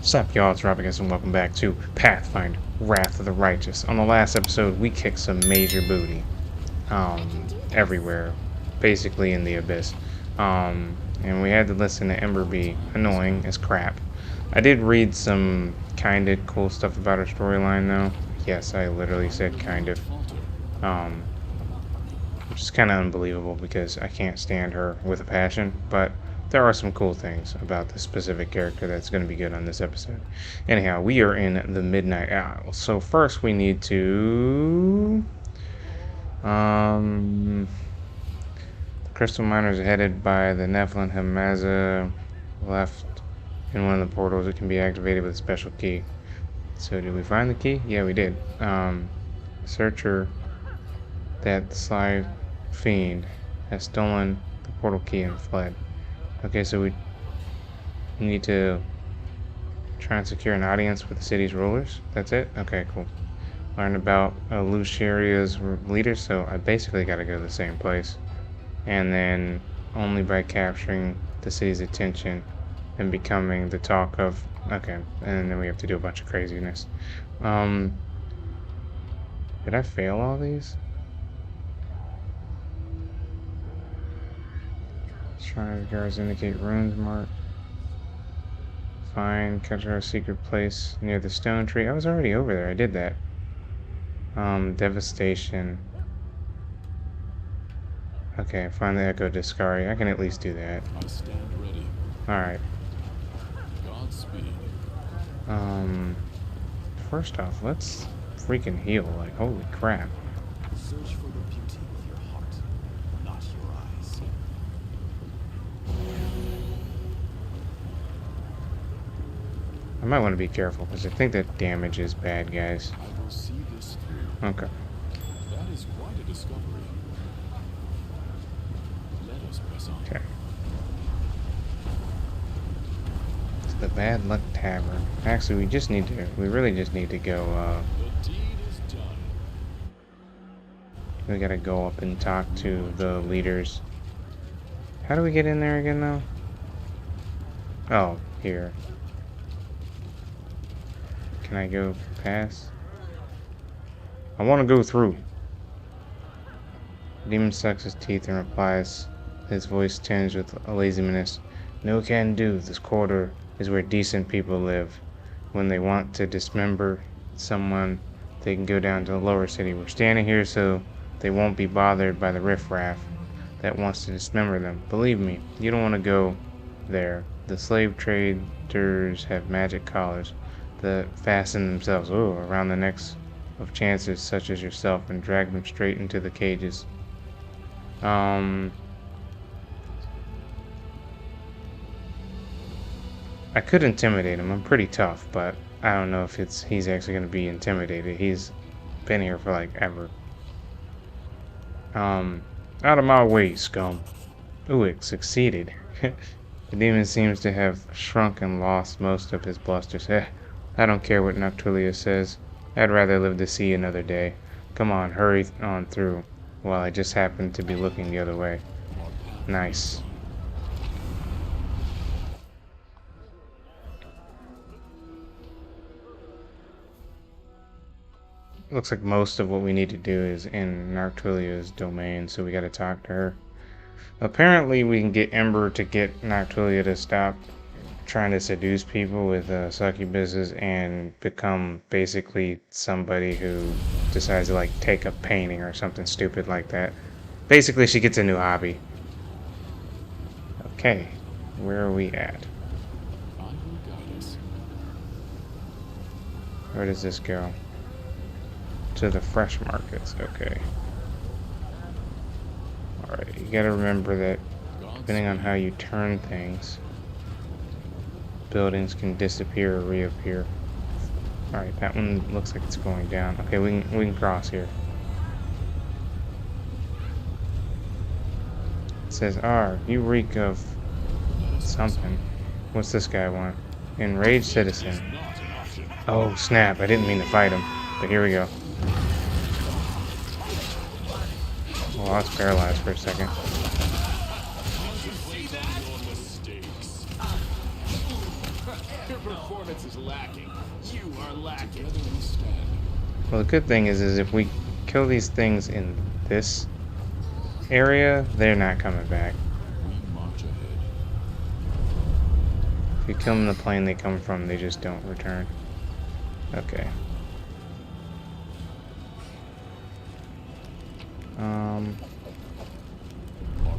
Sup y'all, it's Robacus and welcome back to Pathfinder Wrath of the Righteous. On the last episode, we kicked some major booty. Everywhere. Basically in the abyss. And we had to listen to Ember be annoying as crap. I did read some kinda cool stuff about her storyline though. Yes, I literally said kind of. Which is kinda unbelievable because I can't stand her with a passion, but there are some cool things about this specific character that's going to be good on this episode. Anyhow, we are in the Midnight Isle. So first we need to... the crystal miners are headed by the Nephilim Hamaza left in one of the portals. It can be activated with a special key. So did we find the key? Yeah, we did. Searcher, that sly fiend, has stolen the portal key and fled. Okay, so we need to try and secure an audience with the city's rulers. That's it? Okay, cool. Learn about Luceria's leaders, so I basically got to go to the same place. And then only by capturing the city's attention and becoming the talk of... Okay, and then we have to do a bunch of craziness. Did I fail all these? Shrine guards indicate runes marked. Find, capture our secret place near the stone tree. I was already over there. I did that. Devastation. Okay, find the Echo Discari. I can at least do that. I stand ready. Alright. Godspeed. First off, let's freaking heal. Like, holy crap. Search for the beauty with your heart, not your eyes. I might want to be careful because I think that damages bad guys. I will see this through. Okay. That is quite a discovery. Let us press on. Okay. To the Bad Luck Tavern. Actually, we really just need to go, The deed is done. we gotta go up and talk to the leaders. How do we get in there again, though? Oh, here. Can I go past? I want to go through. The demon sucks his teeth and replies, his voice tinged with a laziness. No can do. This quarter is where decent people live. When they want to dismember someone, they can go down to the lower city. We're standing here so they won't be bothered by the riffraff that wants to dismember them. Believe me, you don't want to go there. The slave traders have magic collars that fasten themselves around the necks of chances such as yourself and drag them straight into the cages. I could intimidate him. I'm pretty tough, but I don't know if he's actually going to be intimidated. He's been here for like ever. Out of my way, scum. Ooh, it succeeded. The demon seems to have shrunk and lost most of his blusters. I don't care what Noctulia says. I'd rather live to see another day. Come on, hurry on through. Well, I just happened to be looking the other way. Nice. Looks like most of what we need to do is in Noctulia's domain, so we gotta talk to her. Apparently we can get Ember to get Noctulia to stop trying to seduce people with succubuses and become basically somebody who decides to like take up painting or something stupid like that. Basically she gets a new hobby. Okay, where are we at? I will guide us. Where does this go? To the fresh markets, okay. Alright, you gotta remember that depending on how you turn things, buildings can disappear or reappear. Alright, that one looks like it's going down. Okay, we can cross here. It says, R, you reek of something. What's this guy want? Enraged citizen. Oh, snap, I didn't mean to fight him. But here we go. Well, I was paralyzed for a second. performance is lacking. You are lacking. Together we stand. Well, the good thing is if we kill these things in this area, they're not coming back. We march ahead. If you kill them in the plane they come from, they just don't return. Okay. Our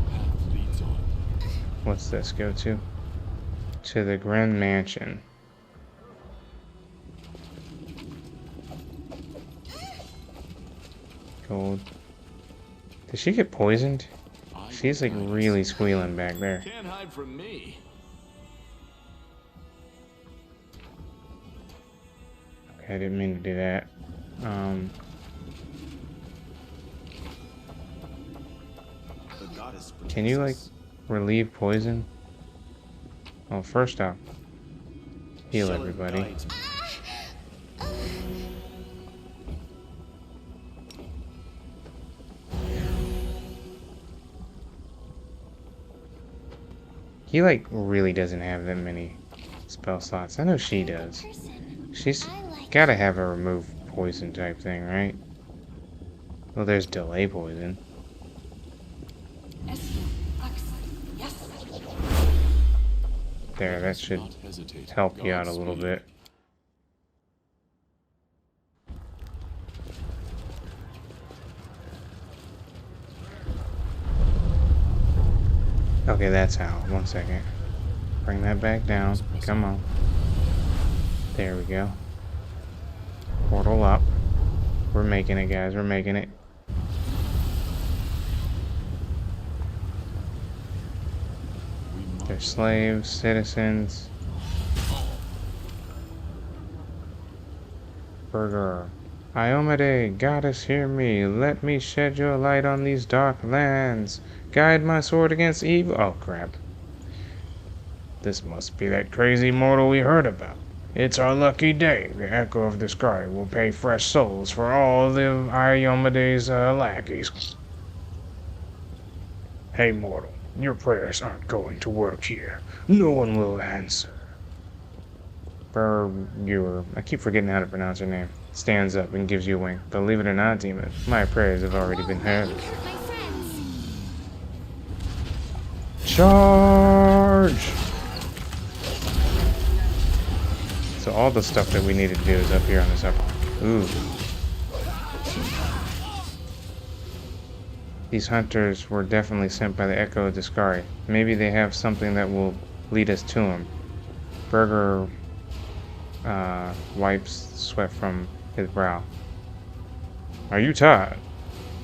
path leads on. What's this go to? To the Grand Mansion. Gold. Did she get poisoned? She's like really squealing back there. Can't hide from me. Okay, I didn't mean to do that. The goddess Can you like relieve poison? Well, first off, heal everybody. He like really doesn't have that many spell slots. I know she does. She's gotta have a remove poison type thing, right? Well, there's delay poison. There, that should help you out a little bit. Okay, that's how. 1 second. Bring that back down. Come on. There we go. Portal up. We're making it, guys. We're making it. They're slaves, citizens. Burger. Iomade, goddess, hear me. Let me shed your light on these dark lands. Guide my sword against evil. Oh, crap. This must be that crazy mortal we heard about. It's our lucky day. The echo of the sky will pay fresh souls for all the Iomade's lackeys. Hey, mortal. Your prayers aren't going to work here. No one will answer. Burger. I keep forgetting how to pronounce her name. Stands up and gives you a wink. Believe it or not, demon, my prayers have already been heard. Charge! So all the stuff that we need to do is up here on this upper. Ooh. These hunters were definitely sent by the Echo of Discari. Maybe they have something that will lead us to him. Burger wipes sweat from his brow. Are you tired?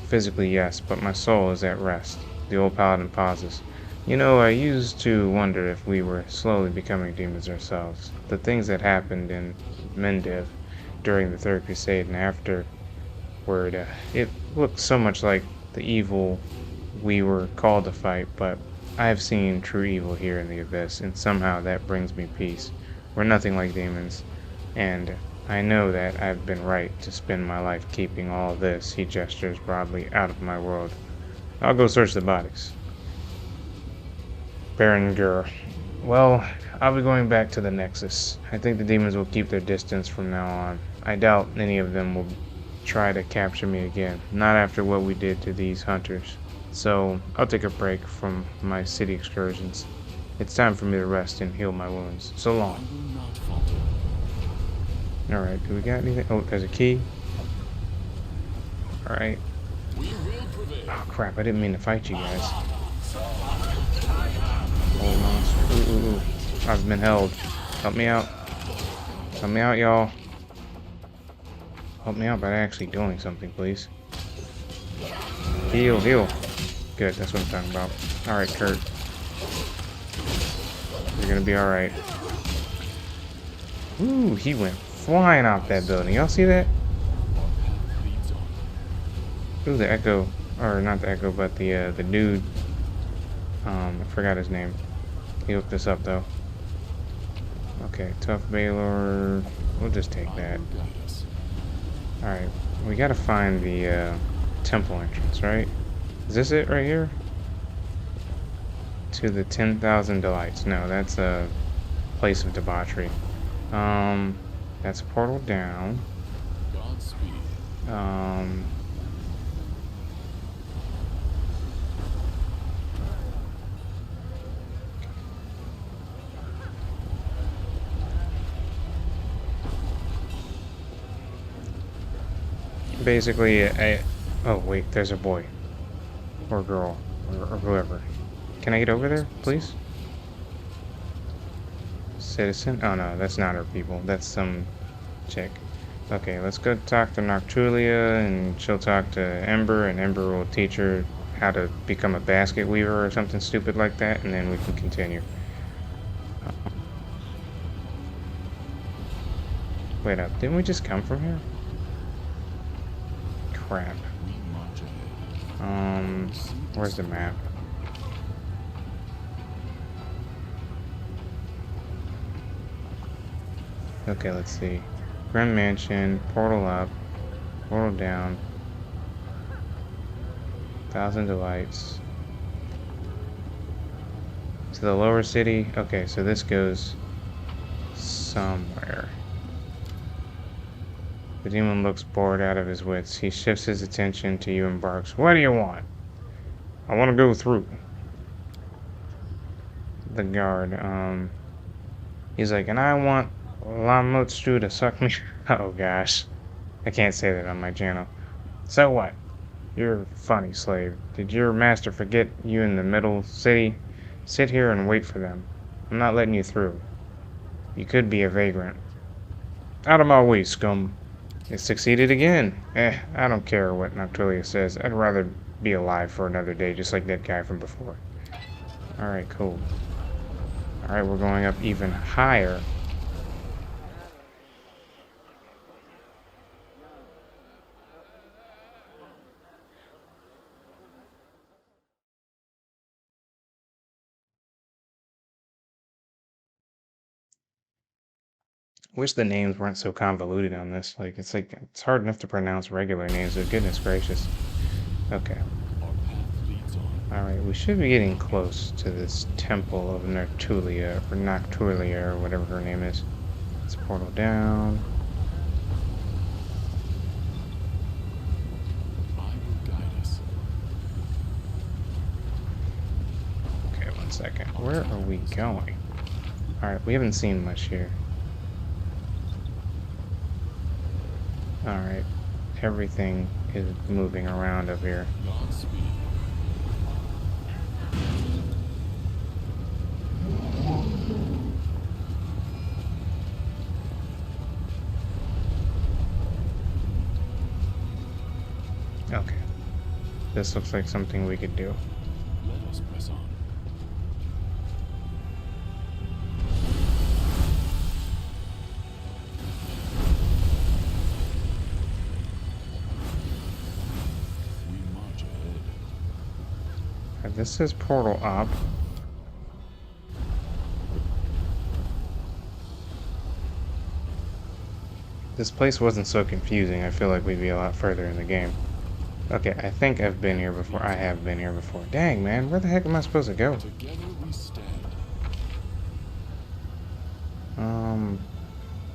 Physically, yes, but my soul is at rest. The old paladin pauses. You know, I used to wonder if we were slowly becoming demons ourselves. The things that happened in Mendiv during the Third Crusade and afterward, it looked so much like the evil we were called to fight, but I have seen true evil here in the Abyss, and somehow that brings me peace. We're nothing like demons, and I know that I've been right to spend my life keeping all this, he gestures broadly, out of my world. I'll go search the bodies. Berenger. Well, I'll be going back to the Nexus. I think the demons will keep their distance from now on. I doubt any of them will try to capture me again, not after what we did to these hunters. So, I'll take a break from my city excursions. It's time for me to rest and heal my wounds. So long. Alright, do we got anything? Oh, there's a key. Alright. Oh crap, I didn't mean to fight you guys. Hold on. Ooh. I've been held. Help me out. Help me out, y'all. Help me out by actually doing something, please. Heal. Good, that's what I'm talking about. Alright, Kurt. You're gonna be alright. Ooh, he went flying off that building. Y'all see that? Ooh, the Echo. Or not the Echo, but the dude. I forgot his name. He hooked us up, though. Okay, Tough Baylor. We'll just take that. Alright, we gotta find the temple entrance, right? Is this it right here? To the 10,000 Delights. No, that's a place of debauchery. That's a portal down. Godspeed. Basically, oh wait, there's a boy or girl or whoever. Can I get over there, please? Citizen? Oh no, that's not our people. That's some chick. Okay, let's go talk to Noctulia, and she'll talk to Ember, and Ember will teach her how to become a basket weaver or something stupid like that, and then we can continue. Wait up, didn't we just come from here? Crap. We march ahead. Where's the map? Okay, let's see. Grim Mansion, portal up, portal down. 1,000 delights. To the lower city. Okay, so this goes somewhere. The demon looks bored out of his wits. He shifts his attention to you and barks, "What do you want?" "I want to go through." The guard, he's like, "And I want Lamutsu to suck me." Oh gosh. I can't say that on my channel. "So what? You're a funny slave. Did your master forget you in the middle city? Sit here and wait for them. I'm not letting you through. You could be a vagrant." "Out of my way, scum." It succeeded again. I don't care what Noctulia says. I'd rather be alive for another day, just like that guy from before. Alright, cool. Alright, we're going up even higher. Wish the names weren't so convoluted on this. It's hard enough to pronounce regular names, but goodness gracious. Okay. Our path leads on. Alright, we should be getting close to this temple of Noctulia, or whatever her name is. Let's portal down. I will guide us. Okay, one second. Where are we going? Alright, we haven't seen much here. Alright, everything is moving around up here. Godspeed. Okay. This looks like something we could do. Let us press on. We march ahead. This says portal up. This place wasn't so confusing. I feel like we'd be a lot further in the game. Okay, I think I've been here before. I have been here before. Dang, man, where the heck am I supposed to go? Together we stand.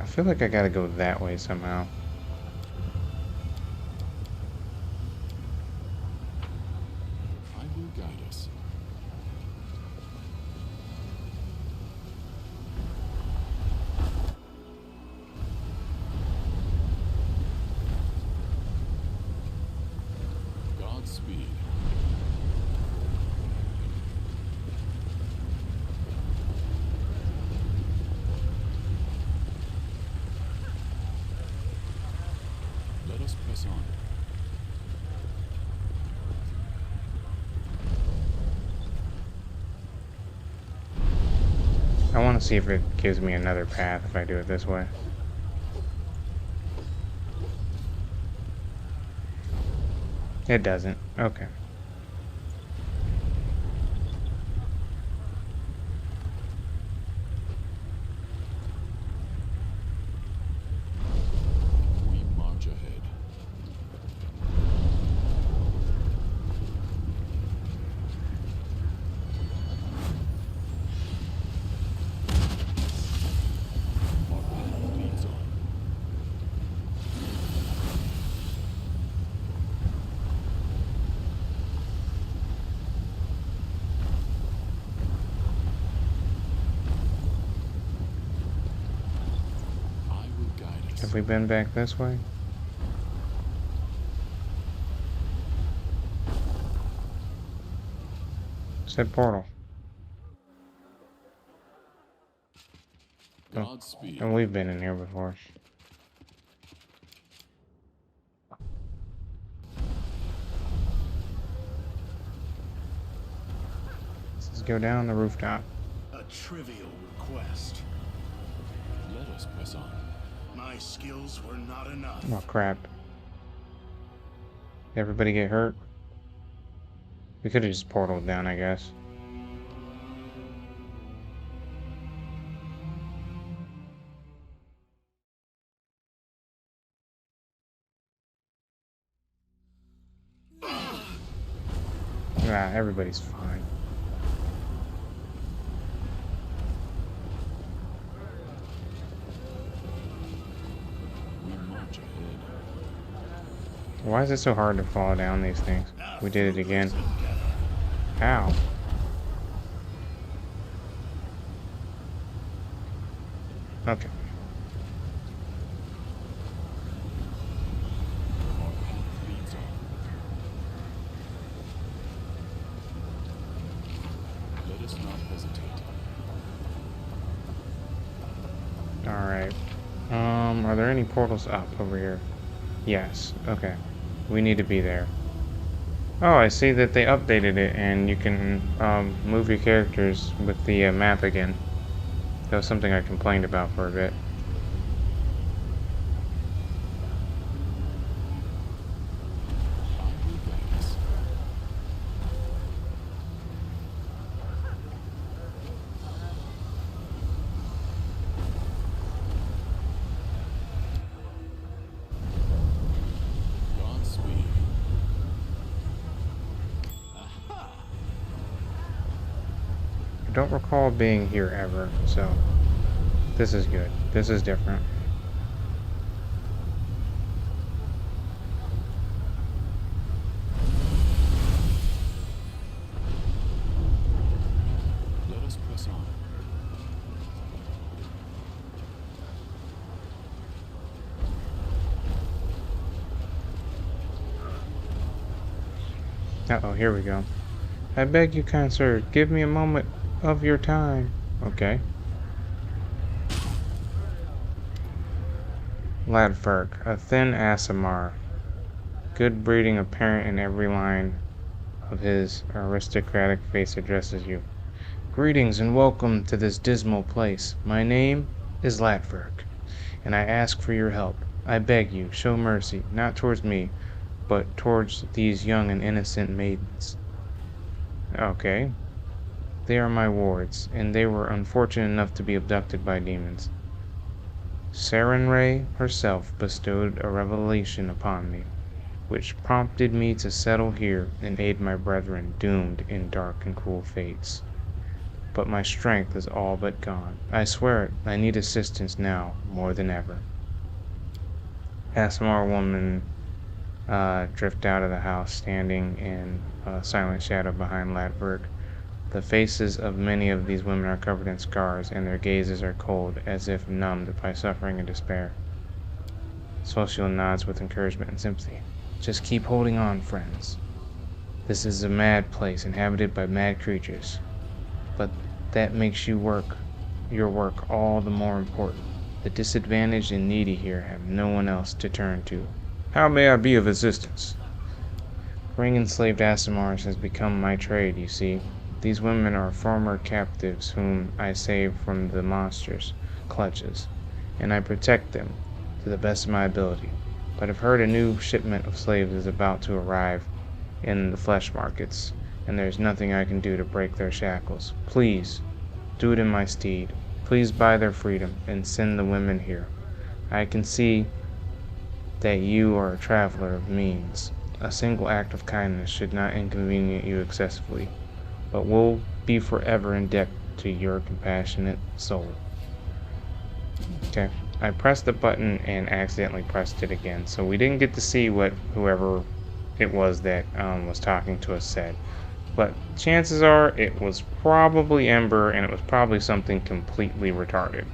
I feel like I gotta go that way somehow. I will guide us. Godspeed. Let us press on. I want to see if it gives me another path if I do it this way. It doesn't. Okay. We march ahead. Our path Have we been back this way? Said portal. Oh, Godspeed. and we've been in here before. Let's go down the rooftop. A trivial request. Let us press on. My skills were not enough. Oh crap. Everybody get hurt? We could have just portaled down, I guess. Nah, everybody's fine. We march ahead. Why is it so hard to fall down these things? We did it again. Ow. Okay. Our path leads on. Let us not hesitate. Alright. Are there any portals up over here? Yes. Okay. We need to be there. Oh, I see that they updated it and you can move your characters with the map again. That was something I complained about for a bit. I will guide us. Godspeed. I don't recall being here ever, so this is good. This is different. Let us press on. Uh-oh, here we go. I beg you, kind sir, give me a moment of your time. Okay. Ladferk, a thin Aasimar. Good breeding apparent in every line of his aristocratic face addresses you. Greetings and welcome to this dismal place. My name is Ladferk, and I ask for your help. I beg you, show mercy, not towards me, but towards these young and innocent maidens. Okay. They are my wards, and they were unfortunate enough to be abducted by demons. Sarenrae herself bestowed a revelation upon me, which prompted me to settle here and aid my brethren doomed in dark and cruel fates. But my strength is all but gone. I swear it, I need assistance now more than ever. Aasimar woman drift out of the house, standing in a silent shadow behind Ladberg. The faces of many of these women are covered in scars, and their gazes are cold, as if numbed by suffering and despair. Social nods with encouragement and sympathy. Just keep holding on, friends. This is a mad place, inhabited by mad creatures. But that makes your work all the more important. The disadvantaged and needy here have no one else to turn to. How may I be of assistance? Bringing enslaved Aasimars has become my trade, you see. These women are former captives whom I saved from the monsters' clutches, and I protect them to the best of my ability. But I've heard a new shipment of slaves is about to arrive in the flesh markets, and there's nothing I can do to break their shackles. Please, do it in my stead. Please buy their freedom and send the women here. I can see that you are a traveler of means. A single act of kindness should not inconvenience you excessively, but will be forever in debt to your compassionate soul. Okay, I pressed the button and accidentally pressed it again, so we didn't get to see what whoever it was that was talking to us said. But chances are it was probably Ember, and it was probably something completely retarded.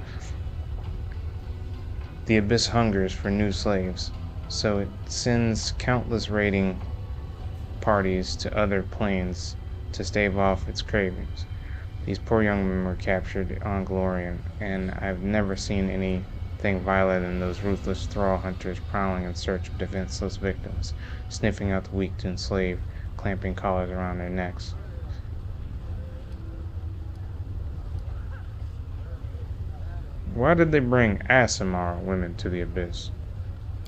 The Abyss hungers for new slaves, so it sends countless raiding parties to other planes to stave off its cravings. These poor young men were captured on Glorian, and I've never seen anything viler than those ruthless thrall hunters prowling in search of defenseless victims, sniffing out the weak to enslave, clamping collars around their necks. Why did they bring Aasimar women to the Abyss?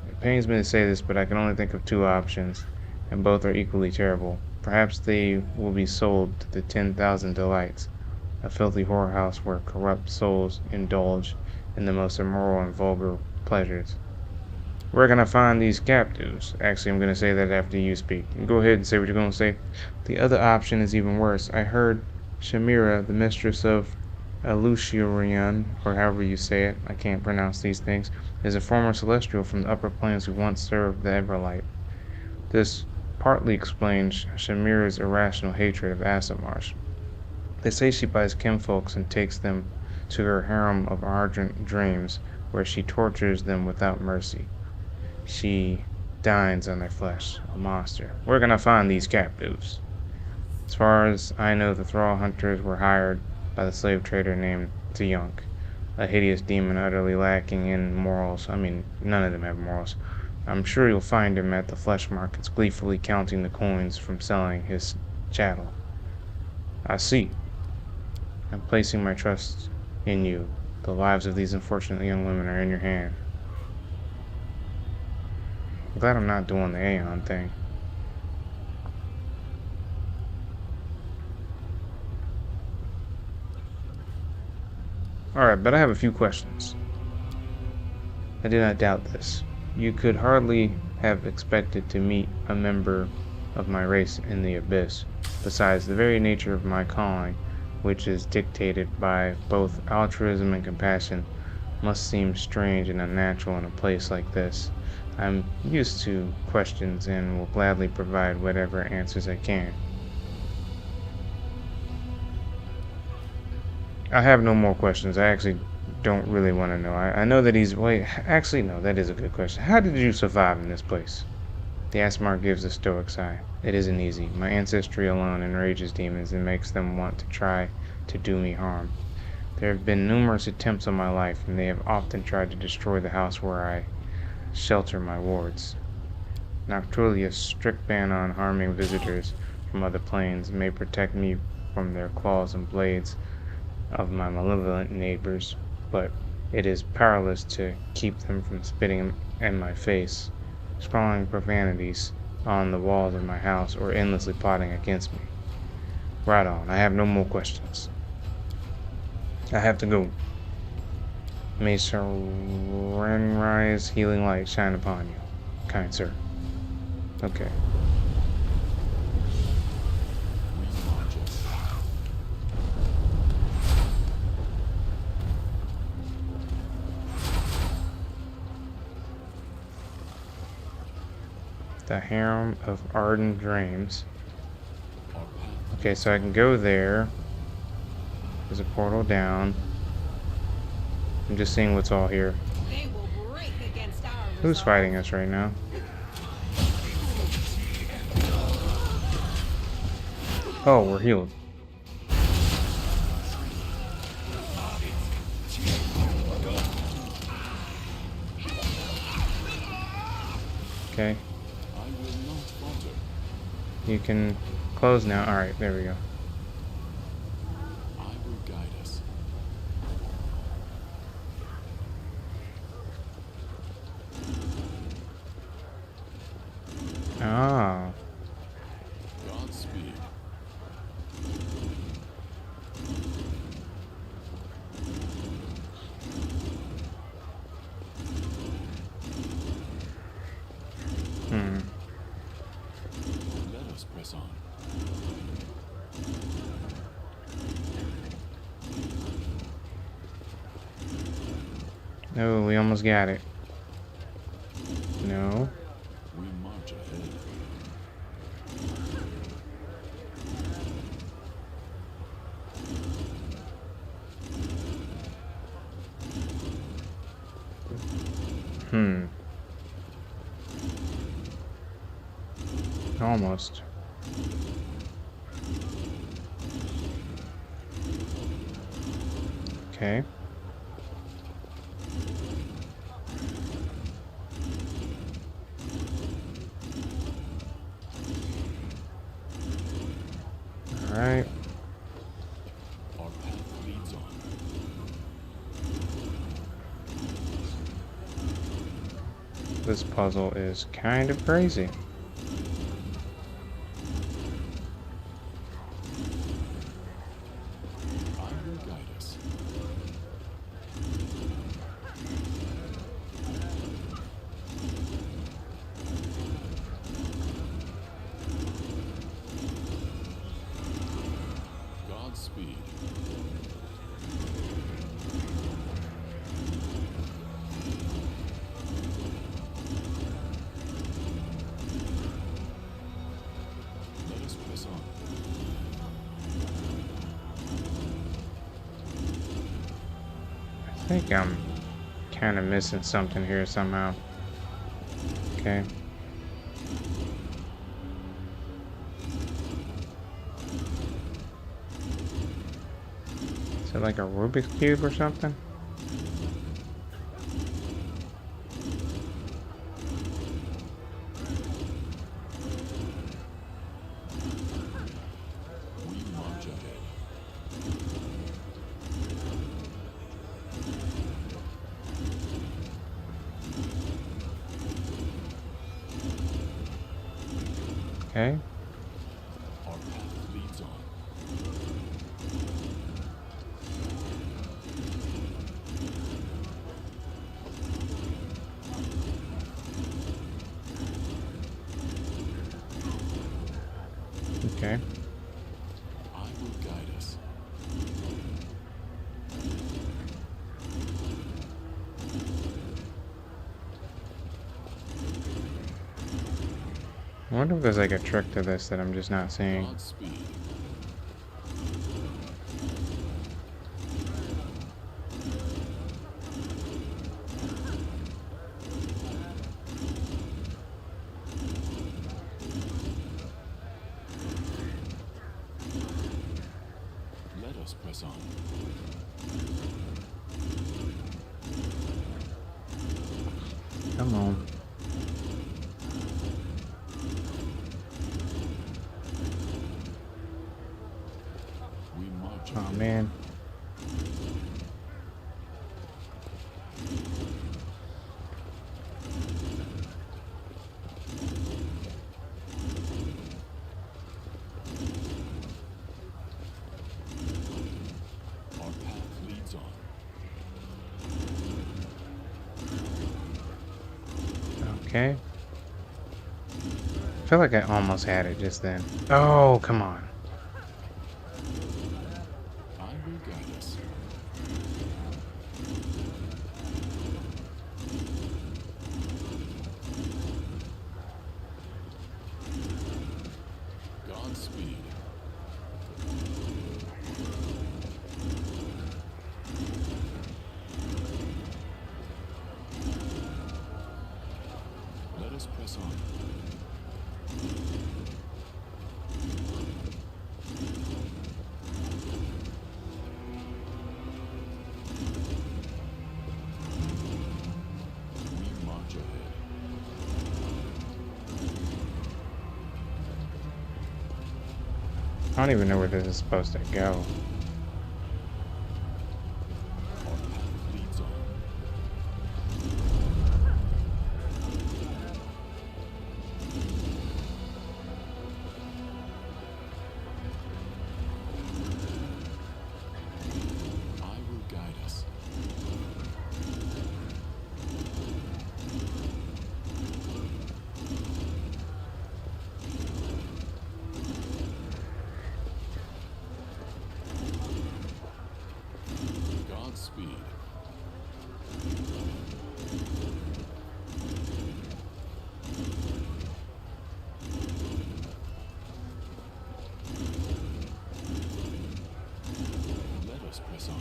It pains me to say this, but I can only think of two options, and both are equally terrible. Perhaps they will be sold to the 10,000 Delights, a filthy whorehouse where corrupt souls indulge in the most immoral and vulgar pleasures. Where can I find these captives? Actually, I'm going to say that after you speak. Go ahead and say what you're going to say. The other option is even worse. I heard Shamira, the mistress of Alushirian, or however you say it, I can't pronounce these things, is a former celestial from the upper planes who once served the Everlight. This partly explains Shamira's irrational hatred of Aasimars. They say she buys kinfolks and takes them to her harem of ardent dreams, where she tortures them without mercy. She dines on their flesh, a monster. Where can I find these captives? As far as I know, the thrall hunters were hired by the slave trader named Ziyunk, a hideous demon utterly lacking in morals. I mean, none of them have morals. I'm sure you'll find him at the flesh markets, gleefully counting the coins from selling his chattel. I see. I'm placing my trust in you. The lives of these unfortunate young women are in your hand. I'm glad I'm not doing the Aeon thing. Alright, but I have a few questions. I do not doubt this. You could hardly have expected to meet a member of my race in the Abyss. Besides, the very nature of my calling, which is dictated by both altruism and compassion, must seem strange and unnatural in a place like this. I'm used to questions and will gladly provide whatever answers I can. I have no more questions. I actually don't really want to know. I know that he's... Wait, actually, no, that is a good question. How did you survive in this place? The Aasimar gives a stoic sigh. It isn't easy. My ancestry alone enrages demons and makes them want to try to do me harm. There have been numerous attempts on my life, and they have often tried to destroy the house where I shelter my wards. Noctulia's strict ban on harming visitors from other planes may protect me from their claws and blades of my malevolent neighbors, but it is powerless to keep them from spitting in my face, scrawling profanities on the walls of my house, or endlessly plotting against me. Right on. I have no more questions. I have to go. May sunrise healing light shine upon you, kind sir. Okay. The harem of ardent dreams. Okay, so I can go there. There's a portal down. I'm just seeing what's all here. Who's fighting us right now? Oh, we're healed. Okay. You can close now. Alright, there we go. I will guide us. Ah. Godspeed. Let us press on. Oh, we almost got it. No. We march ahead. Almost. Okay. Alright. Our path leads on. This puzzle is kind of crazy. I will guide us. Godspeed. Let us press on. I think I'm kind of missing something here somehow. Okay. Is it like a Rubik's Cube or something? We march ahead. Okay. Our path leads on. Okay. I will guide us. I wonder if there's like a trick to this that I'm just not seeing. Godspeed. Let us press on. Come on. We march Oh ahead. man. Our path leads on. Okay. I feel like I almost had it just then. Oh, come on. I will guide us. Godspeed. Let us press on. We march ahead. I don't even know where this is supposed to go. Our path leads on. I will guide us. Godspeed. Let us press on.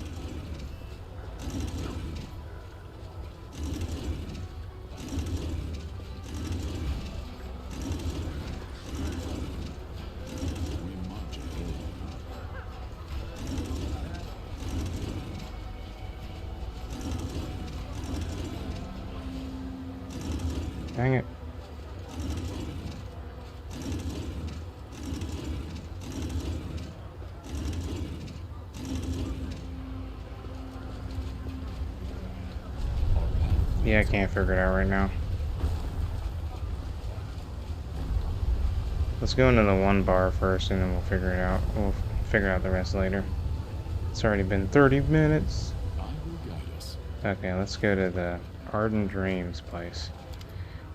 Dang it. Yeah, I can't figure it out right now. Let's go into the one bar first and then we'll figure it out. We'll figure out the rest later. It's already been 30 minutes. Okay, let's go to the Ardent Dreams place.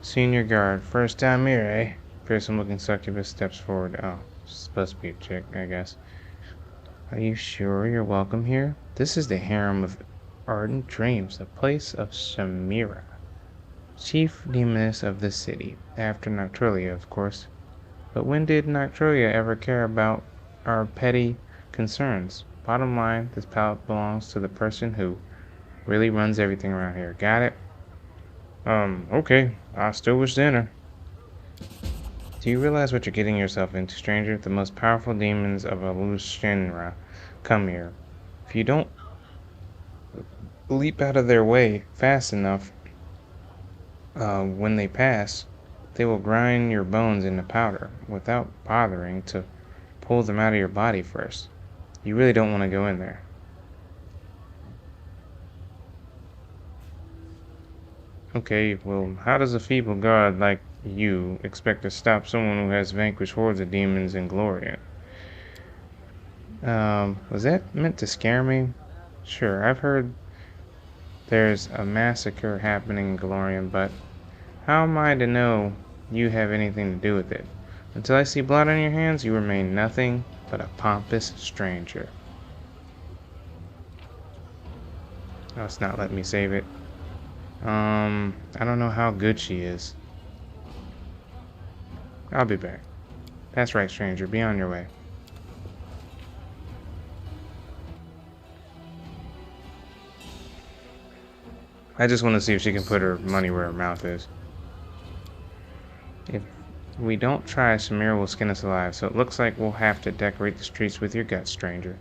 Senior guard, first time here, eh? Fearsome looking succubus steps forward. Oh, it's supposed to be a chick, I guess. Are you sure you're welcome here? This is the harem of Ardent Dreams, the place of Shamira, chief demoness of the city, after Noctilia, of course. But when did Noctilia ever care about our petty concerns? Bottom line, this pallet belongs to the person who really runs everything around here. Got it? Okay. I still wish dinner. Do you realize what you're getting yourself into, stranger? The most powerful demons of Alushinra come here. If you don't leap out of their way fast enough, when they pass, they will grind your bones into powder without bothering to pull them out of your body first. You really don't want to go in there. Okay, well, how does a feeble god like you expect to stop someone who has vanquished hordes of demons in Gloria? Was that meant to scare me? Sure, I've heard there's a massacre happening in Galorian, but how am I to know you have anything to do with it? Until I see blood on your hands, you remain nothing but a pompous stranger. Oh, it's not letting me save it. I don't know how good she is. I'll be back. That's right, stranger. Be on your way. I just want to see if she can put her money where her mouth is. If we don't try, Samira will skin us alive, so it looks like we'll have to decorate the streets with your guts, stranger.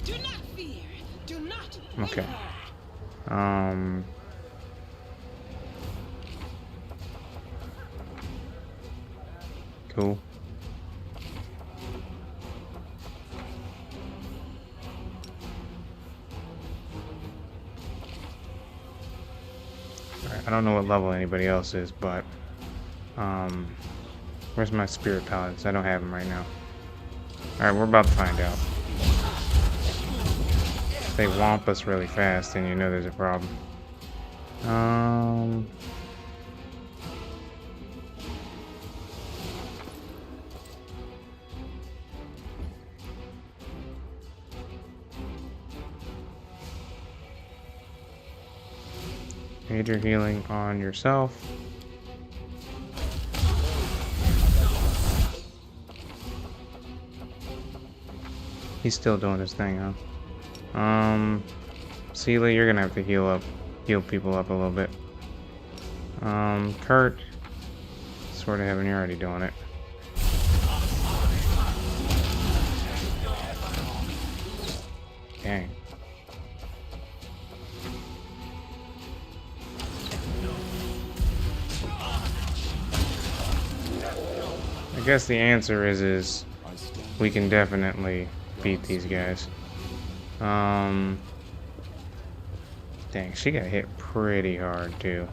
Do not fear. Do not. Okay. Cool. Alright, I don't know what level anybody else is, but where's my spirit palettes? I don't have them right now. Alright, we're about to find out. If they womp us really fast, then you know there's a problem. Major healing on yourself. He's still doing his thing, huh? Celia, you're gonna have to heal people up a little bit. Kurt, Sword of Heaven, you're already doing it. Dang. I guess the answer is we can definitely beat these guys. Dang, she got hit pretty hard too.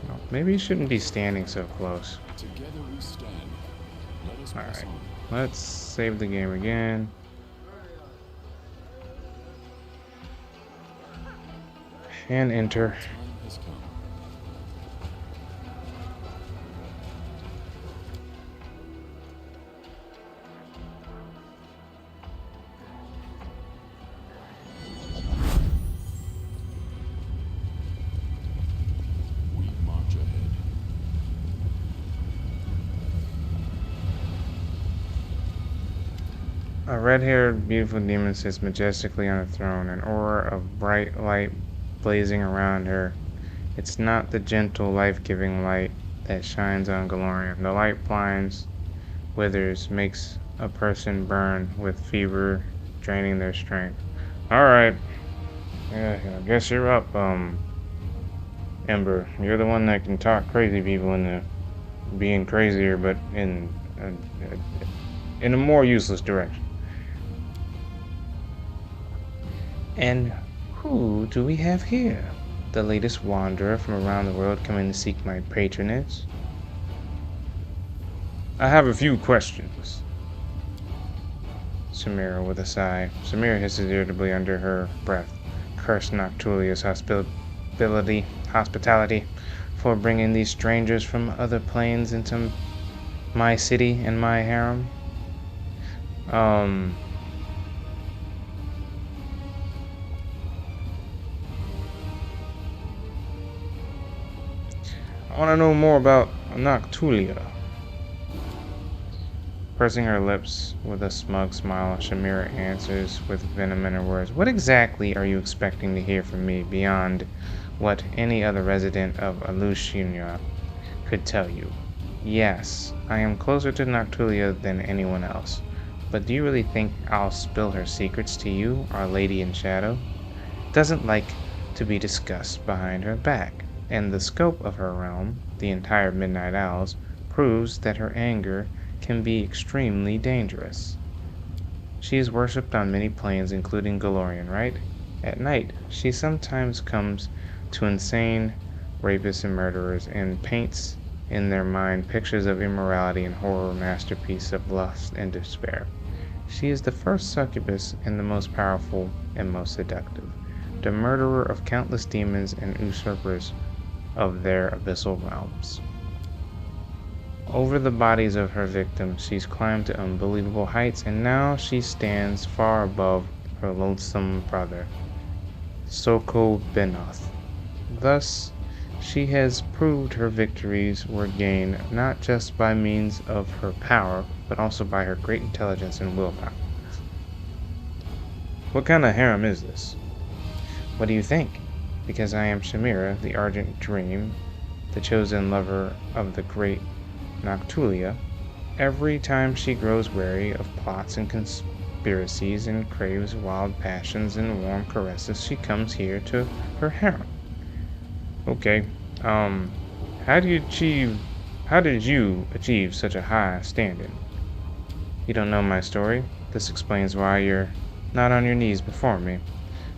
Well, maybe you shouldn't be standing so close. Alright, let's save the game again. And enter. We march ahead. A red-haired, beautiful demon sits majestically on a throne, an aura of bright light blazing around her. It's not the gentle, life-giving light that shines on Galorian. The light blinds, withers, makes a person burn with fever, draining their strength. Alright. Yeah, I guess you're up, Ember. You're the one that can talk crazy people into being crazier, but in a more useless direction. And who do we have here? The latest wanderer from around the world coming to seek my patronage? I have a few questions. Samira with a sigh. Samira hisses irritably under her breath. Curse Noctulia's hospitality for bringing these strangers from other planes into my city and my harem. I want to know more about Noctulia. Pursing her lips with a smug smile, Shamira answers with venom in her words. What exactly are you expecting to hear from me beyond what any other resident of Alushinia could tell you? Yes, I am closer to Noctulia than anyone else. But do you really think I'll spill her secrets to you, our lady in shadow? Doesn't like to be discussed behind her back, and the scope of her realm, the entire Midnight Owls, proves that her anger can be extremely dangerous. She is worshipped on many planes, including Galorian, right? At night, she sometimes comes to insane rapists and murderers and paints in their mind pictures of immorality and horror masterpiece of lust and despair. She is the first succubus and the most powerful and most seductive, the murderer of countless demons and usurpers of their abyssal realms. Over the bodies of her victims, she's climbed to unbelievable heights, and now she stands far above her loathsome brother, Soko Benoth. Thus, she has proved her victories were gained not just by means of her power, but also by her great intelligence and willpower. What kind of harem is this? What do you think? Because I am Shamira, the Ardent Dream, the chosen lover of the great Noctulia, every time she grows weary of plots and conspiracies and craves wild passions and warm caresses, she comes here to her harem. Okay, how did you achieve such a high standing? You don't know my story? This explains why you're not on your knees before me.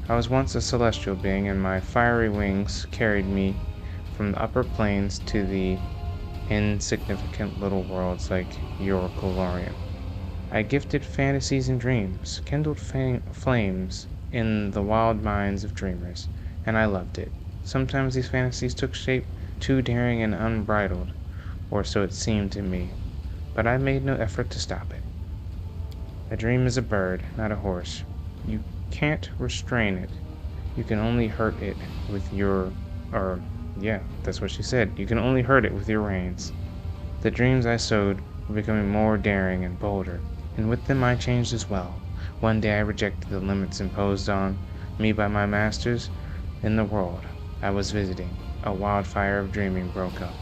I was once a celestial being, and my fiery wings carried me from the upper planes to the insignificant little worlds like your Galorian. I gifted fantasies and dreams, kindled flames in the wild minds of dreamers, and I loved it. Sometimes these fantasies took shape too daring and unbridled, or so it seemed to me, but I made no effort to stop it. A dream is a bird, not a horse. You can't restrain it. You can only hurt it with your, yeah, that's what she said. You can only hurt it with your reins. The dreams I sowed were becoming more daring and bolder, and with them I changed as well. One day I rejected the limits imposed on me by my masters in the world I was visiting. A wildfire of dreaming broke up.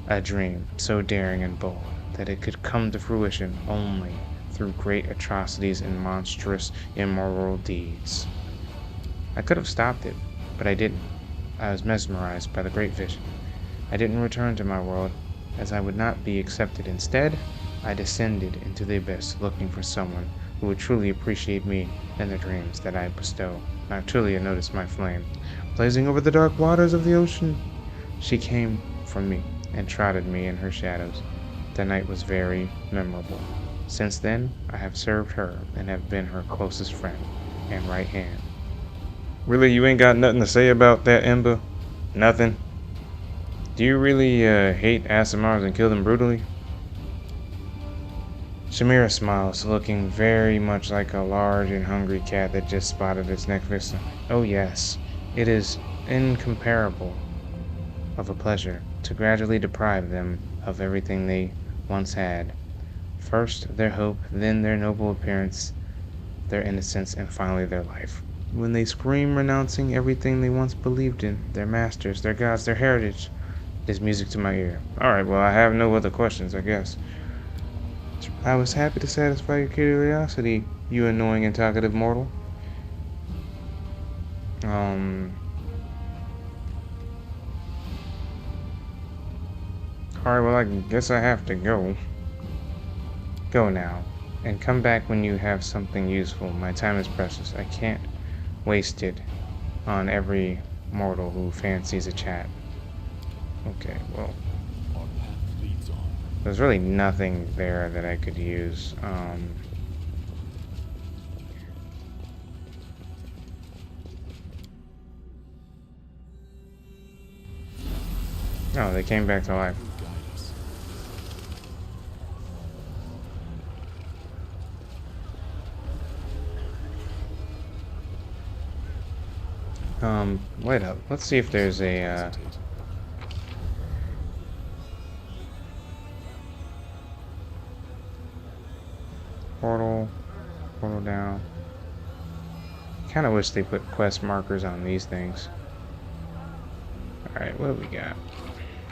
A dream so daring and bold that it could come to fruition only through great atrocities and monstrous immoral deeds. I could have stopped it, but I didn't. I was mesmerized by the great vision. I didn't return to my world, as I would not be accepted. Instead, I descended into the abyss, looking for someone who would truly appreciate me and the dreams that I bestow. Noctulia noticed my flame, blazing over the dark waters of the ocean. She came for me and trotted me in her shadows. The night was very memorable. Since then, I have served her and have been her closest friend and right hand. Really, you ain't got nothing to say about that, Ember? Nothing? Do you really hate Asimars and kill them brutally? Shamira smiles, looking very much like a large and hungry cat that just spotted its next victim. Oh yes, it is incomparable of a pleasure to gradually deprive them of everything they once had. First their hope, then their noble appearance, their innocence, and finally their life. When they scream renouncing everything they once believed in, their masters, their gods, their heritage, it is music to my ear. Alright, well I have no other questions, I guess. I was happy to satisfy your curiosity, you annoying and talkative mortal. Alright, well, I guess I have to go. Go now. And come back when you have something useful. My time is precious. I can't waste it on every mortal who fancies a chat. Okay, well. Our path leads on. There's really nothing there that I could use. Oh, they came back to life. Guide us. Wait up. Let's see if there's a, Hesitate. portal down. Kinda wish they put quest markers on these things. Alright, what do we got?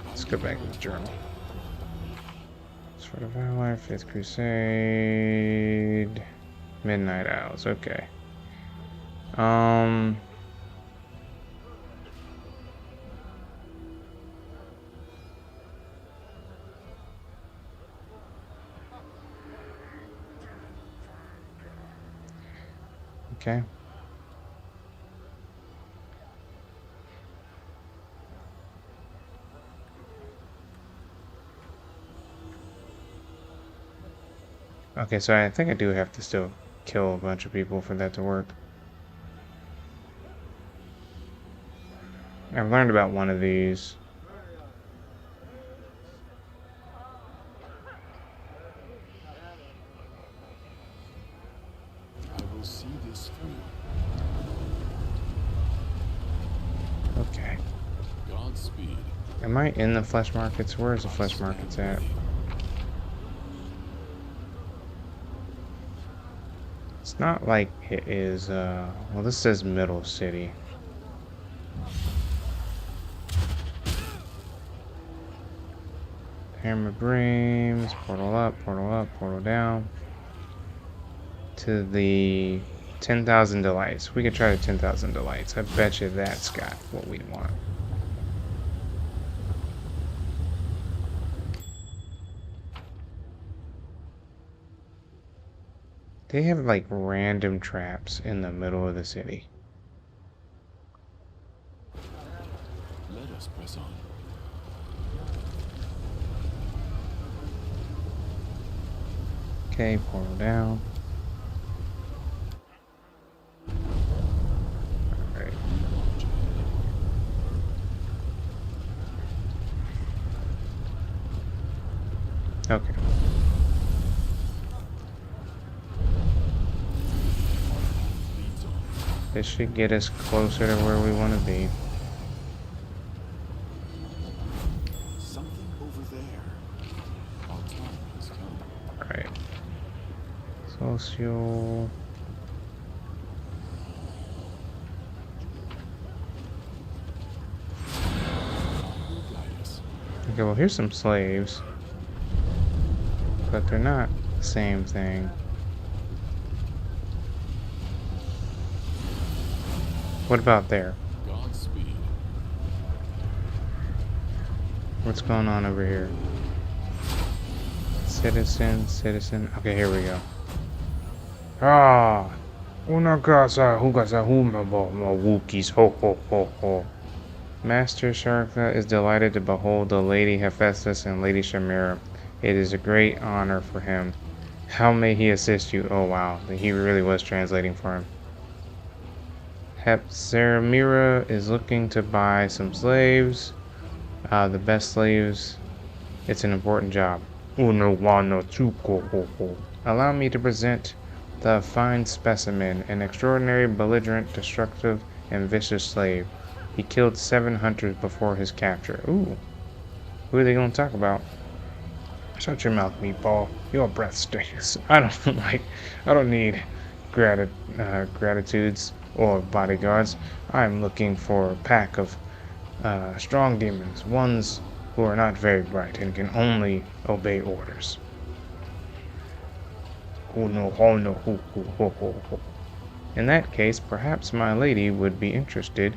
Let's go back to the journal. Sword of Valor, 5th Crusade, Midnight Isles, okay. Okay. Okay, so I think I do have to still kill a bunch of people for that to work. I've learned about one of these. I will see this through. Okay. Godspeed. Am I in the flesh markets? Where's the flesh markets at? It's not like it is, well, this says Middle City. Hammer Breams, portal up, portal down. To the 10,000 Delights. We could try the 10,000 Delights. I bet you that's got what we want. They have like random traps in the middle of the city. Let us press on. Okay, portal down. Alright. Okay. Leads on. This should get us closer to where we want to be. Something over there. Our time has come. Alright. Social. Guide us. Okay, well, here's some slaves. But they're not the same thing. What about there? Godspeed. What's going on over here? Citizen. Okay, here we go. Ah! Una casa, hugasa, wookies, ho ho ho ho. Master Sharka is delighted to behold the Lady Hephaestus and Lady Shamira. It is a great honor for him. How may he assist you? Oh wow, he really was translating for him. Hephaestus is looking to buy some slaves. The best slaves. It's an important job. Uno wano tsuko ho ho. Allow me to present the fine specimen, an extraordinary, belligerent, destructive, and vicious slave. He killed 7 hunters before his capture. Ooh. Who are they going to talk about? Shut your mouth, meatball. Your breath stinks. I don't need gratitudes or bodyguards. I'm looking for a pack of strong demons, ones who are not very bright and can only obey orders. Oh no, ho no, ho ho ho ho ho. In that case, perhaps my lady would be interested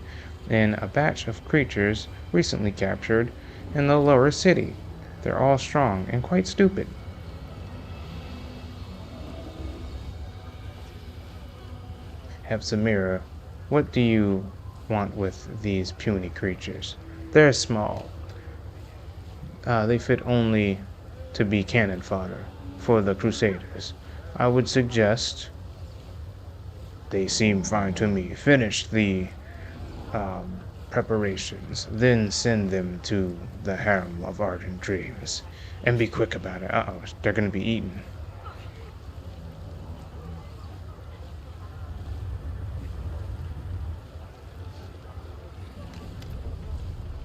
in a batch of creatures recently captured in the lower city. They're all strong and quite stupid. Hepzibah, what do you want with these puny creatures? They're small. They fit only to be cannon fodder for the Crusaders. I would suggest they seem fine to me. Finish the preparations, then send them to the harem of ardent dreams. And be quick about it. Uh-oh, they're gonna be eaten.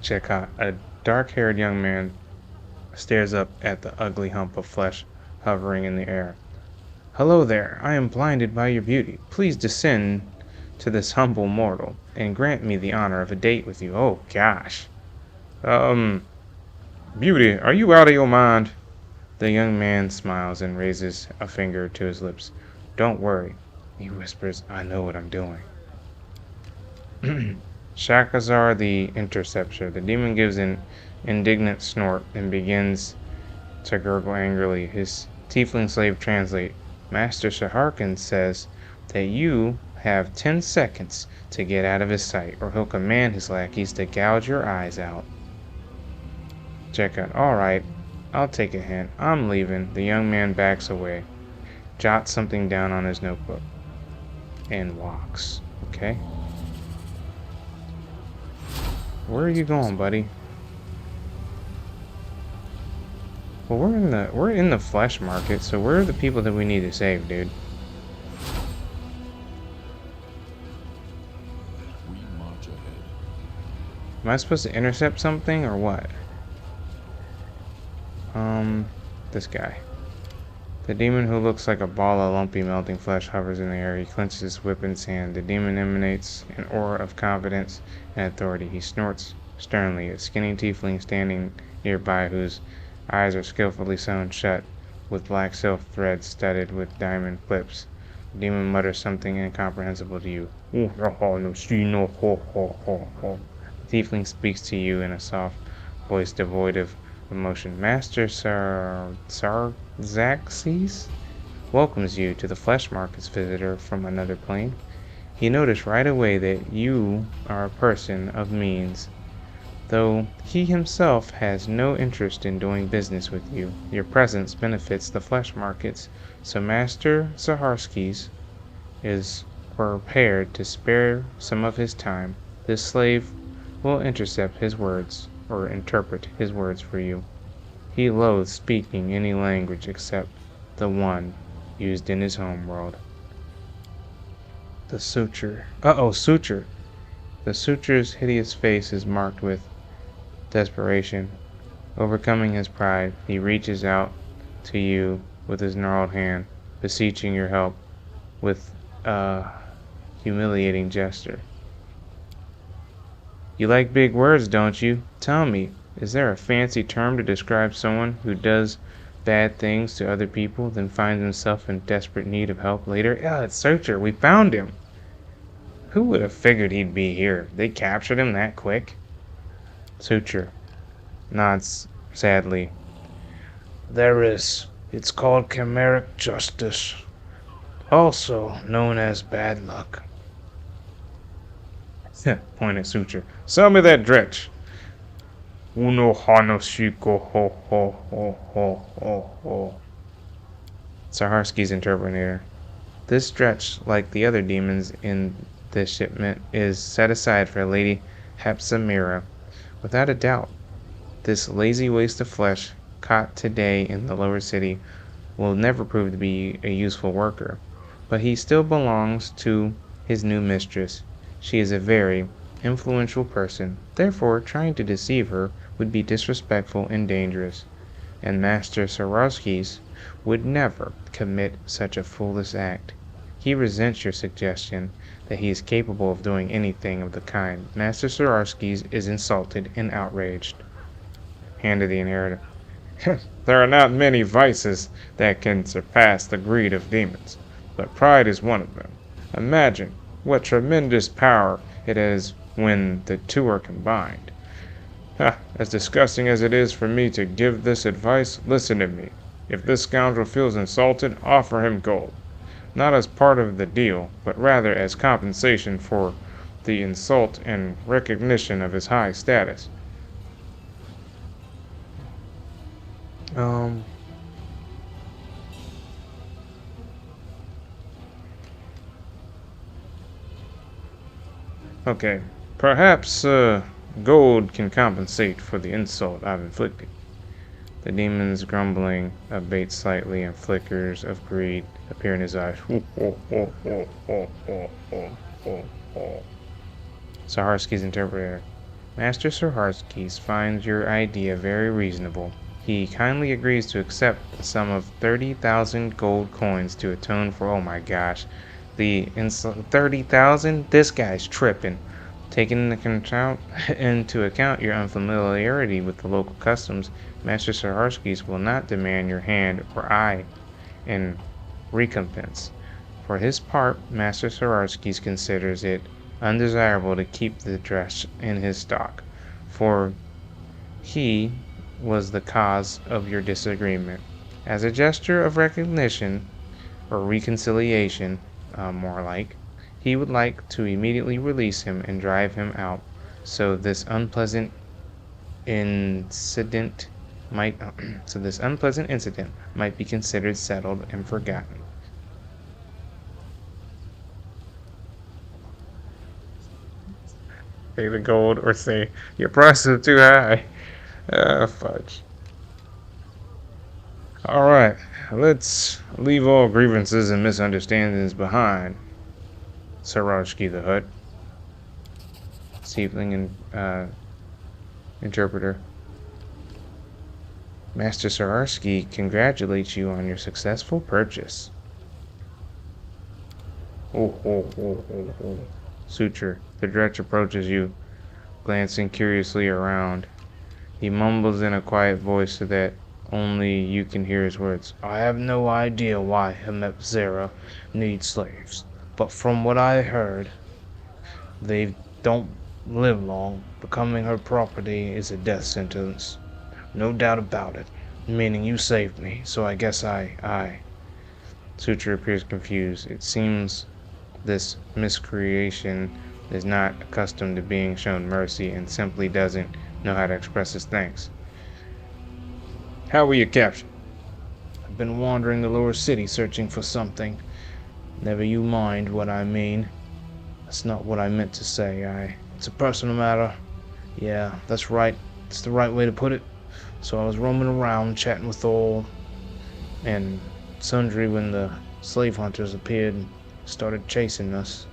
Check out a dark-haired young man stares up at the ugly hump of flesh hovering in the air. Hello there, I am blinded by your beauty. Please descend to this humble mortal and grant me the honor of a date with you. Oh gosh. Beauty, are you out of your mind? The young man smiles and raises a finger to his lips. Don't worry, he whispers, I know what I'm doing. Shakazar the Interceptor. The demon gives an indignant snort and begins to gurgle angrily. His tiefling slave translate. Master Shaharkin says that you have 10 seconds to get out of his sight, or he'll command his lackeys to gouge your eyes out. Check out. Alright, I'll take a hint. I'm leaving. The young man backs away, jots something down on his notebook, and walks. Okay. Where are you going, buddy? Well, we're in the flesh market, so where are the people that we need to save, dude? We march ahead. Am I supposed to intercept something or what? This guy. The demon who looks like a ball of lumpy melting flesh hovers in the air. He clenches his whip in his hand. The demon emanates an aura of confidence and authority. He snorts sternly. A skinny tiefling standing nearby whose eyes are skillfully sewn shut with black silk threads studded with diamond clips. The demon mutters something incomprehensible to you. The tiefling speaks to you in a soft voice devoid of emotion. Master Sarzaxes welcomes you to the flesh market's visitor from another plane. He noticed right away that you are a person of means, though he himself has no interest in doing business with you. Your presence benefits the flesh markets, so Master Zaharskis is prepared to spare some of his time. This slave will intercept his words, or interpret his words for you. He loathes speaking any language except the one used in his home world. The suture. Suture. The suture's hideous face is marked with desperation. Overcoming his pride, he reaches out to you with his gnarled hand, beseeching your help with a humiliating gesture. You like big words, don't you? Tell me, is there a fancy term to describe someone who does bad things to other people, then finds himself in desperate need of help later? Yeah, it's Suture. We found him. Who would have figured he'd be here? They captured him that quick? Suture nods sadly. There is. It's called chimeric justice, also known as bad luck. Point at Suture. Sell me that dretch. Uno hano shiko ho ho ho ho ho ho. Zaharski's interpreter. This dretch, like the other demons in this shipment, is set aside for Lady Hepzibah. Without a doubt, this lazy waste of flesh caught today in the lower city will never prove to be a useful worker, but he still belongs to his new mistress. She is a very influential person, therefore trying to deceive her would be disrespectful and dangerous, and Master Sarowskis would never commit such a foolish act. He resents your suggestion that he is capable of doing anything of the kind. Master Sarowskis is insulted and outraged. Hand to the inheritor. There are not many vices that can surpass the greed of demons, but pride is one of them. Imagine what tremendous power it has when the two are combined. Ha, as disgusting as it is for me to give this advice, listen to me. If this scoundrel feels insulted, offer him gold. Not as part of the deal, but rather as compensation for the insult and recognition of his high status. Okay. Perhaps, gold can compensate for the insult I've inflicted. The demon's grumbling abates slightly and flickers of greed appear in his eyes. Saharsky's interpreter. Master Saharsky finds your idea very reasonable. He kindly agrees to accept the sum of 30,000 gold coins to atone for, oh my gosh, the 30,000? This guy's tripping. Taking into account your unfamiliarity with the local customs, Master Saharsky will not demand your hand or eye in recompense. For his part, Master Saharsky considers it undesirable to keep the dress in his stock, for he was the cause of your disagreement. As a gesture of recognition, or reconciliation, more like, he would like to immediately release him and drive him out, so this unpleasant incident might be considered settled and forgotten. Pay the gold or say your price is too high. Fudge. Alright, let's leave all grievances and misunderstandings behind. Sarajki the Hut. Siebling and interpreter. Master Saharsky congratulates you on your successful purchase. Oh. Suture. The Dretch approaches you, glancing curiously around. He mumbles in a quiet voice so that only you can hear his words. I have no idea why Hemepzera needs slaves, but from what I heard, they don't live long. Becoming her property is a death sentence. No doubt about it. Meaning you saved me, so I guess I... Suture appears confused. It seems this miscreation is not accustomed to being shown mercy and simply doesn't know how to express his thanks. How were you captured? I've been wandering the lower city searching for something. Never you mind what I mean. That's not what I meant to say. It's a personal matter. Yeah, that's right. It's the right way to put it. So I was roaming around chatting with all and sundry when the slave hunters appeared and started chasing us.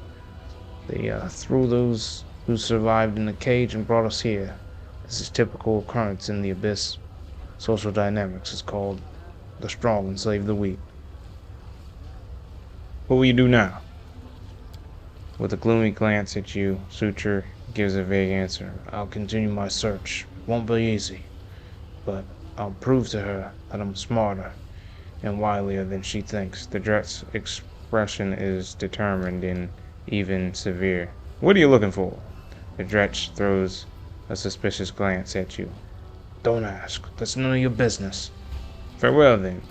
They threw those who survived in the cage and brought us here. This is typical occurrence in the abyss. Social dynamics is called the strong enslave the weak. What will you do now? With a gloomy glance at you, Suture gives a vague answer. I'll continue my search. It won't be easy, but I'll prove to her that I'm smarter and wilier than she thinks. The Dret's expression is determined and even severe. What are you looking for? The Dretch throws a suspicious glance at you. Don't ask. That's none of your business. Farewell then.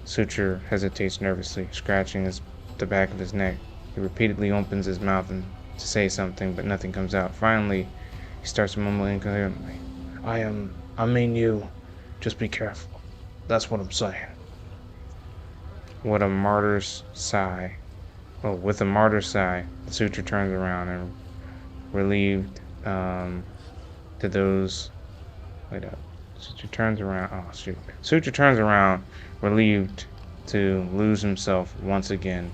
Suture hesitates nervously, scratching the back of his neck. He repeatedly opens his mouth to say something, but nothing comes out. Finally, he starts mumbling incoherently. I mean you. Just be careful. That's what I'm saying. With a martyr's sigh, the Suture turns around and relieved to those. Wait up. Suture turns around. Oh shoot. Suture turns around, relieved to lose himself once again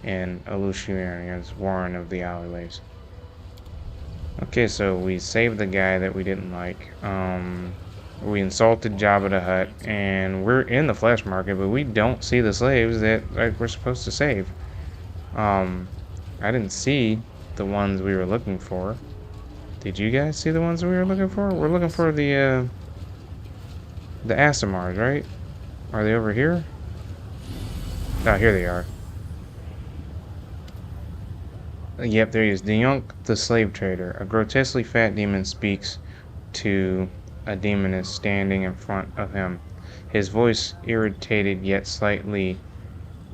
in Illusionarian's warren of the alleyways. Okay, so we saved the guy that we didn't like. We insulted Jabba the Hutt, and we're in the flesh market, but we don't see the slaves that we're supposed to save. I didn't see the ones we were looking for. Did you guys see the ones we were looking for? We're looking for the Asimars, right? Are they over here? Oh, here they are. Yep, there he is. Diunk, the slave trader. A grotesquely fat demon speaks to a demoness standing in front of him. His voice irritated yet slightly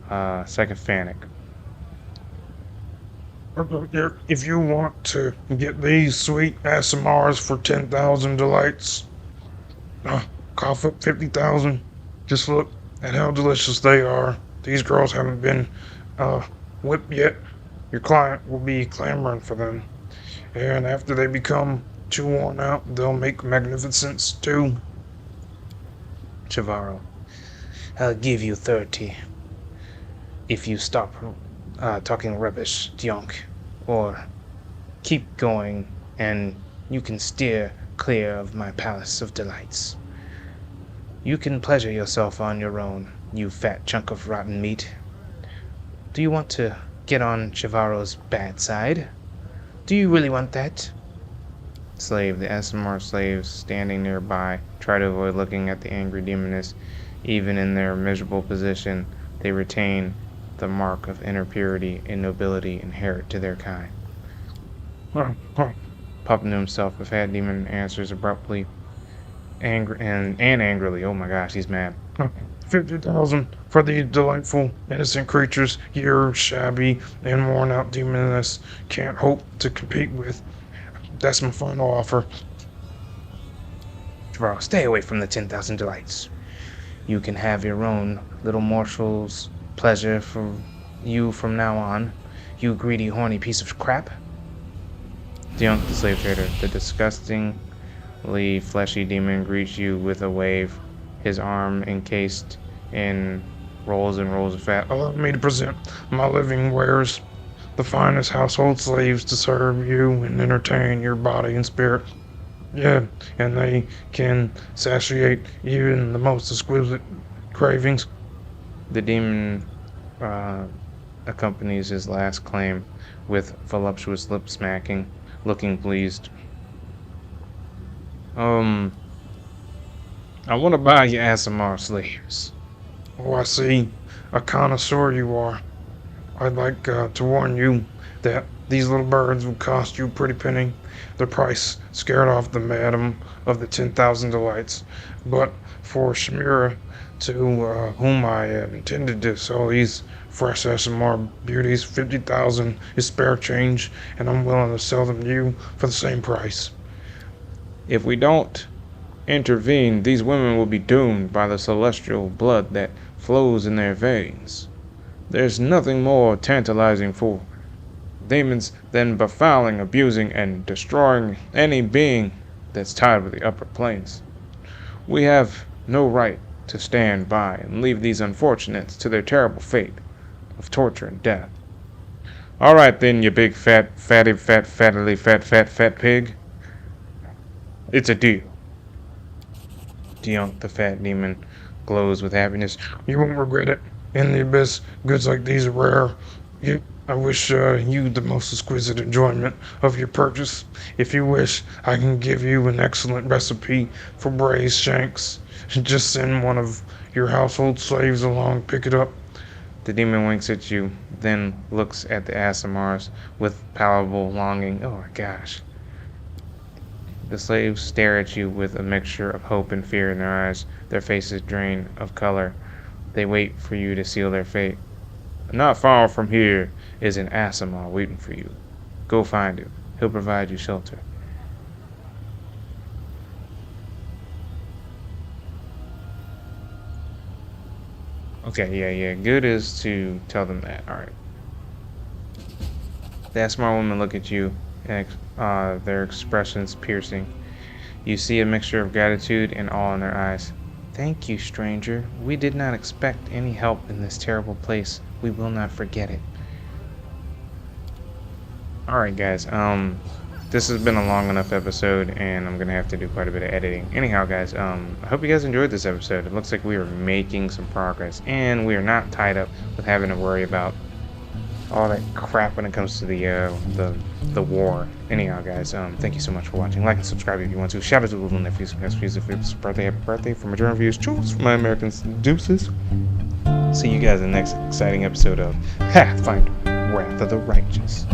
sycophantic. If you want to get these sweet ASMRs for 10,000 delights, cough up 50,000. Just look at how delicious they are. These girls haven't been whipped yet. Your client will be clamoring for them. And after they become too worn out, they'll make magnificence too. Chavarro. I'll give you 30 if you stop talking rubbish, Diunk. Or keep going and you can steer clear of my palace of delights. You can pleasure yourself on your own, you fat chunk of rotten meat. Do you want to get on Chavarro's bad side? Do you really want that? Slave. The SMR slaves standing nearby try to avoid looking at the angry demoness. Even in their miserable position, they retain the mark of inner purity and nobility inherent to their kind. Puffing to himself, the fat demon answers abruptly, angrily. Oh my gosh, he's mad. 50,000 for these delightful, innocent creatures your shabby and worn out demoness can't hope to compete with. That's my final offer. Chavarro, stay away from the 10,000 delights. You can have your own little morsels pleasure for you from now on, you greedy, horny piece of crap. Diunk, the slave trader, the disgustingly fleshy demon greets you with a wave, his arm encased in rolls and rolls of fat. Allow me to present my living wares, the finest household slaves to serve you and entertain your body and spirit. Yeah, and they can satiate even the most exquisite cravings. The demon accompanies his last claim with voluptuous lip smacking, looking pleased. I want to buy your ASMR slaves. Oh, I see. A connoisseur you are. I'd like to warn you that these little birds will cost you a pretty penny. The price scared off the madam of the 10,000 delights. But for Shamira, to whom I have intended to sell these fresh SMR beauties, 50,000 is spare change, and I'm willing to sell them to you for the same price. If we don't intervene, these women will be doomed by the celestial blood that flows in their veins. There's nothing more tantalizing for demons than befouling, abusing, and destroying any being that's tied with the upper planes. We have no right to stand by and leave these unfortunates to their terrible fate of torture and death. All right then, you big fat pig. It's a deal. Diunk, the fat demon, glows with happiness. You won't regret it. In the abyss, goods like these are rare. I wish you the most exquisite enjoyment of your purchase. If you wish, I can give you an excellent recipe for braised shanks. Just send one of your household slaves along, pick it up. The demon winks at you, then looks at the ASMRs with palpable longing. Oh my gosh. The slaves stare at you with a mixture of hope and fear in their eyes, their faces drained of color. They wait for you to seal their fate. Not far from here is an ASMR waiting for you. Go find him. He'll provide you shelter. Okay, yeah. Good is to tell them that. Alright. The ASMR women look at you, and their expressions piercing. You see a mixture of gratitude and awe in their eyes. Thank you, stranger. We did not expect any help in this terrible place. We will not forget it. Alright guys, this has been a long enough episode and I'm gonna have to do quite a bit of editing. Anyhow guys, I hope you guys enjoyed this episode. It looks like we are making some progress and we are not tied up with having to worry about all that crap when it comes to the war. Anyhow guys, thank you so much for watching. Like and subscribe if you want to. Shout out to the little nephews and nephews if it's birthday, happy birthday. For my German views, choose for my Americans, deuces. See you guys in the next exciting episode of Pathfinder Wrath of the Righteous.